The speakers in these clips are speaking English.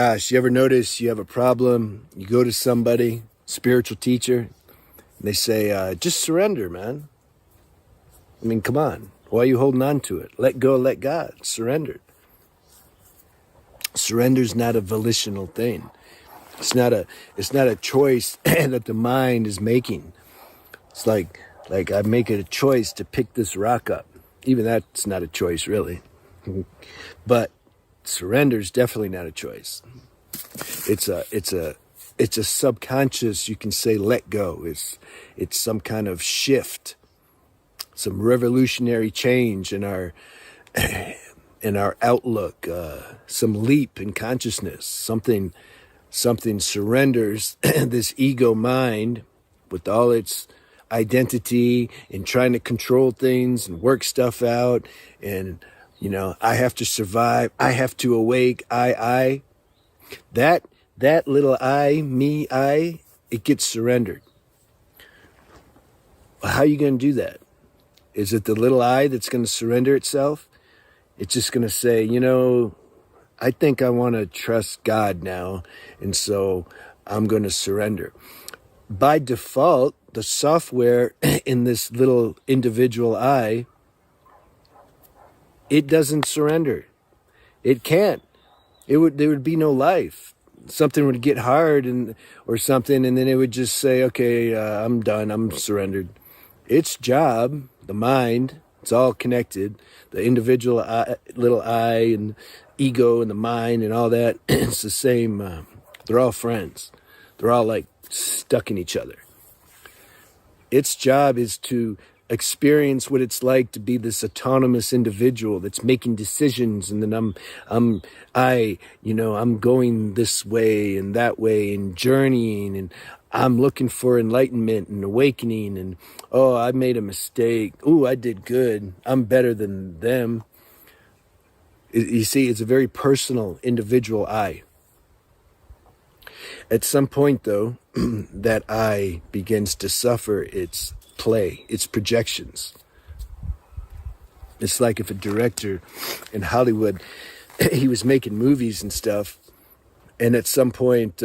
gosh, you ever notice you have a problem, you go to somebody, spiritual teacher, and they say, just surrender, man. I mean, come on. Why are you holding on to it? Let go, let God. Surrender. Surrender's not a volitional thing. It's not a choice that the mind is making. It's like I make it a choice to pick this rock up. Even that's not a choice, really. But surrender is definitely not a choice. It's a subconscious, you can say, let go. It's some kind of shift, some revolutionary change in our outlook, some leap in consciousness. Something surrenders this ego mind with all its identity and trying to control things and work stuff out. And, I have to survive. I have to awake. I. That little I, me, it gets surrendered. Well, how are you going to do that? Is it the little I that's going to surrender itself? It's just going to say, I think I want to trust God now, and so I'm going to surrender. By default, the software in this little individual I, it doesn't surrender. It can't. There would be no life. Something would get hard or something, and then it would just say, okay, I'm done. I'm surrendered. Its job, the mind, it's all connected. The individual little I and ego and the mind and all that, it's the same. They're all friends. They're all like stuck in each other. Its job is to experience what it's like to be this autonomous individual that's making decisions, and then I'm going this way and that way and journeying, and I'm looking for enlightenment and awakening, and I made a mistake. I did good. I'm better than them. You see, it's a very personal, individual I. At some point, though, that I begins to suffer its play, its projections. It's like if a director in Hollywood, he was making movies and stuff, and at some point,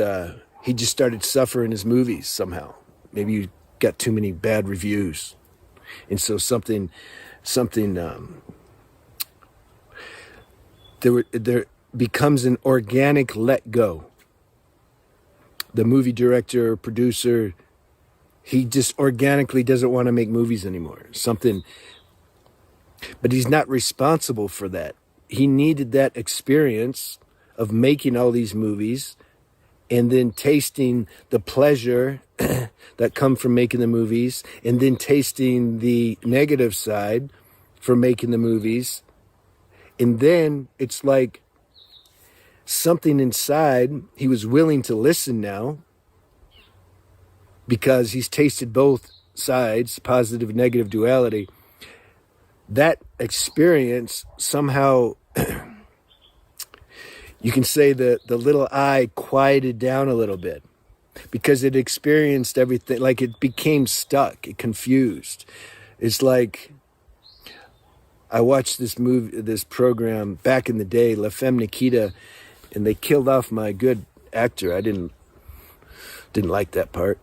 he just started suffering his movies somehow. Maybe you got too many bad reviews. And so there becomes an organic let go. The movie director or producer, he just organically doesn't want to make movies anymore. But he's not responsible for that. He needed that experience of making all these movies and then tasting the pleasure that come from making the movies, and then tasting the negative side from making the movies. And then it's like something inside, he was willing to listen now because he's tasted both sides, positive and negative duality. That experience somehow, you can say that the little I quieted down a little bit because it experienced everything, like it became stuck, it confused. It's like, I watched this program back in the day, La Femme Nikita, and they killed off my good actor. I didn't like that part.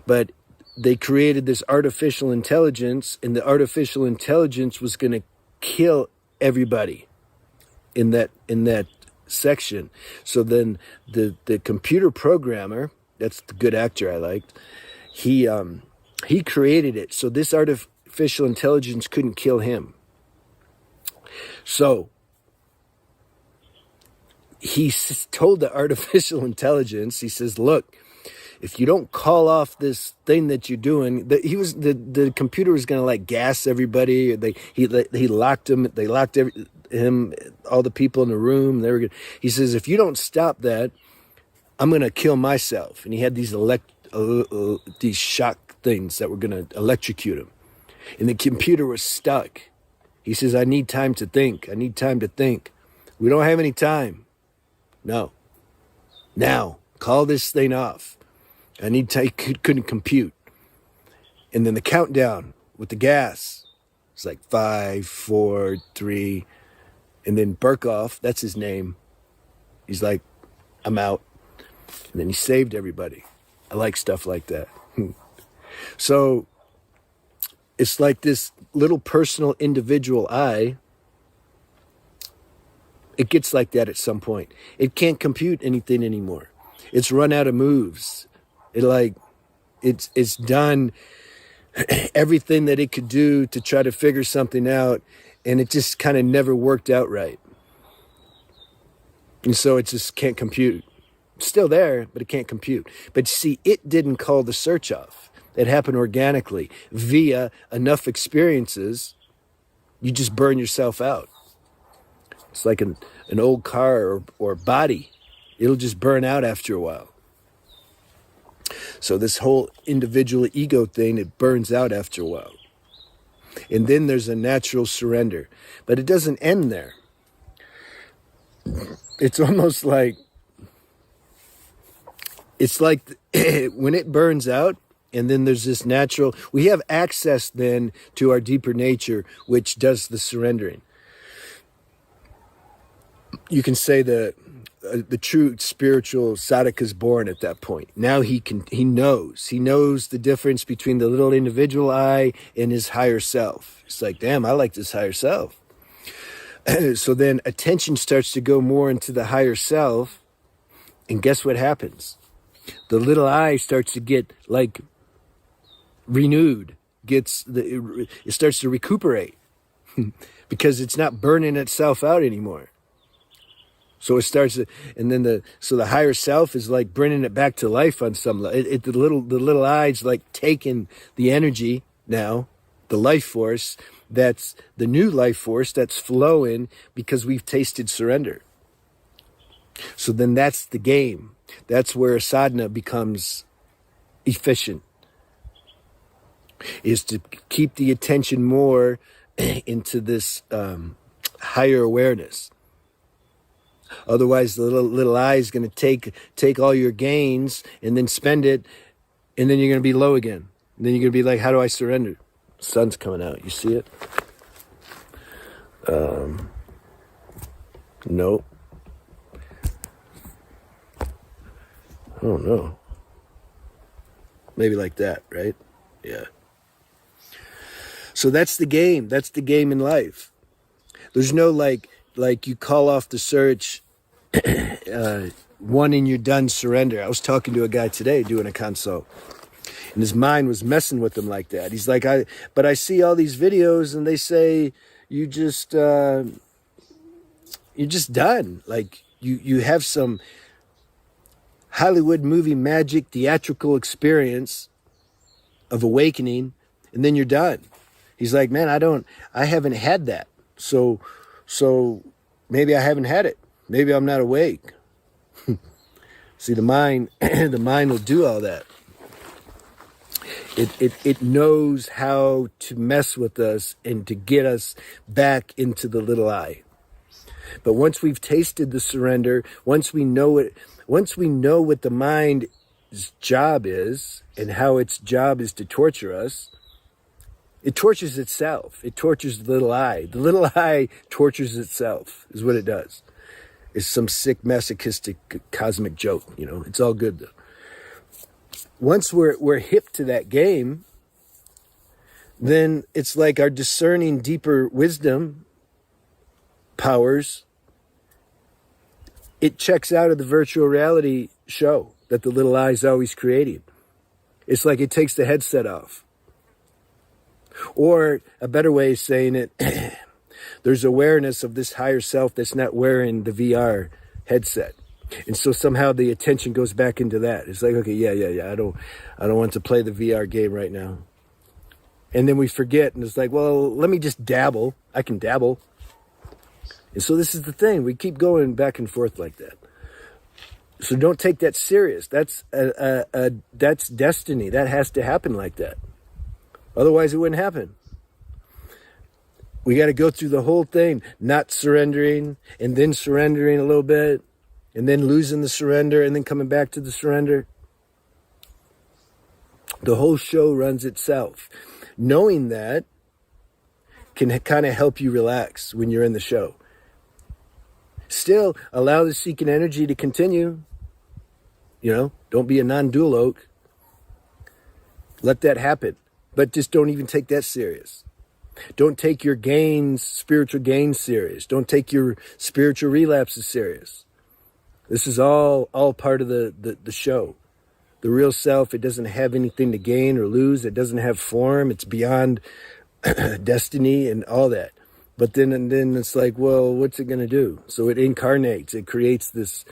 But they created this artificial intelligence, and the artificial intelligence was going to kill everybody in that section. So then the computer programmer, that's the good actor I liked, he created it so this artificial intelligence couldn't kill him. So he told the artificial intelligence, he says, look, if you don't call off this thing that you're doing, the computer was going to like gas everybody. He locked him. They locked him, all the people in the room. He says, if you don't stop that, I'm going to kill myself. And he had these shock things that were going to electrocute him. And the computer was stuck. He says, I need time to think. We don't have any time. No. Now, call this thing off. He couldn't compute. And then the countdown with the gas. It's like 5, 4, 3. And then Burkoff, that's his name. He's like, I'm out. And then he saved everybody. I like stuff like that. So it's like this little personal individual I, it gets like that at some point. It can't compute anything anymore. It's run out of moves. It's done everything that it could do to try to figure something out, and it just kind of never worked out right. And so it just can't compute. It's still there, but it can't compute. But see, it didn't call the search off. It happened organically via enough experiences. You just burn yourself out. It's like an old car or body. It'll just burn out after a while. So this whole individual ego thing, it burns out after a while. And then there's a natural surrender. But it doesn't end there. It's almost like, it's like when it burns out, and then there's this natural, we have access then to our deeper nature, which does the surrendering. You can say the true spiritual sadhaka is born at that point. Now he knows the difference between the little individual I and his higher self. It's like, damn, I like this higher self. So then attention starts to go more into the higher self, and guess what happens? The little I starts to get like renewed, it starts to recuperate because it's not burning itself out anymore. So it starts to, and then the higher self is like bringing it back to life on some level. The little I's like taking the energy now, the life force, that's the new life force that's flowing because we've tasted surrender. So then that's the game. That's where sadhana becomes efficient, is to keep the attention more into this higher awareness. Otherwise, the little I is going to take all your gains and then spend it, and then you're going to be low again. And then you're going to be like, how do I surrender? The sun's coming out. You see it? No. Oh, no. Maybe like that, right? Yeah. So that's the game. That's the game in life. There's no like you call off the search, one and you're done, surrender. I was talking to a guy today doing a consult, and his mind was messing with him like that. He's like, but I see all these videos and they say you're just done. Like you have some Hollywood movie magic theatrical experience of awakening, and then you're done. He's like, man, I haven't had that. So maybe I haven't had it. Maybe I'm not awake. See, the mind will do all that. It knows how to mess with us and to get us back into the little I. But once we've tasted the surrender, once we know what the mind's job is and how its job is to torture us, it tortures itself. It tortures the little I. The little I tortures itself, is what it does. It's some sick, masochistic, cosmic joke, It's all good, though. Once we're hip to that game, then it's like our discerning deeper wisdom powers, it checks out of the virtual reality show that the little I is always creating. It's like it takes the headset off. Or a better way of saying it, there's awareness of this higher self that's not wearing the VR headset. And so somehow the attention goes back into that. It's like, okay, yeah. I don't want to play the VR game right now. And then we forget, and it's like, well, let me just dabble. I can dabble. And so this is the thing. We keep going back and forth like that. So don't take that serious. That's destiny. That has to happen like that. Otherwise, it wouldn't happen. We got to go through the whole thing, not surrendering, and then surrendering a little bit, and then losing the surrender, and then coming back to the surrender. The whole show runs itself. Knowing that can kind of help you relax when you're in the show. Still, allow the seeking energy to continue. Don't be a non-dual oak. Let that happen. But just don't even take that serious. Don't take your gains, spiritual gains, serious. Don't take your spiritual relapses serious. This is all part of the show. The real self, it doesn't have anything to gain or lose. It doesn't have form. It's beyond destiny and all that. But then it's like, well, what's it going to do? So it incarnates. It creates this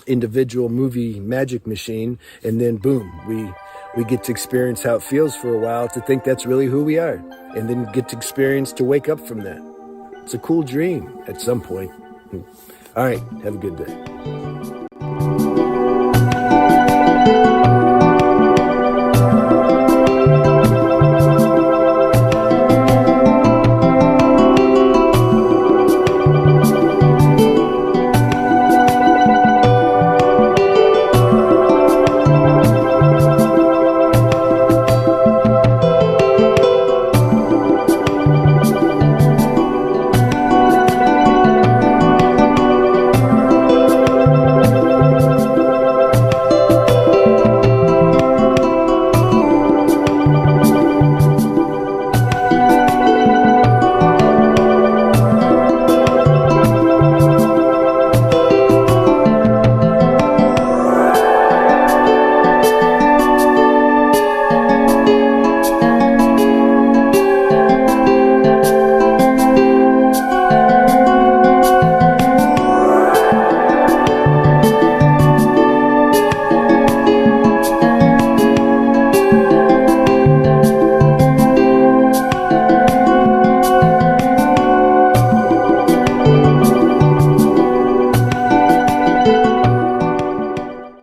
individual movie magic machine, and then boom, we get to experience how it feels for a while, to think that's really who we are, and then get to experience to wake up from that. It's a cool dream at some point. All right, have a good day.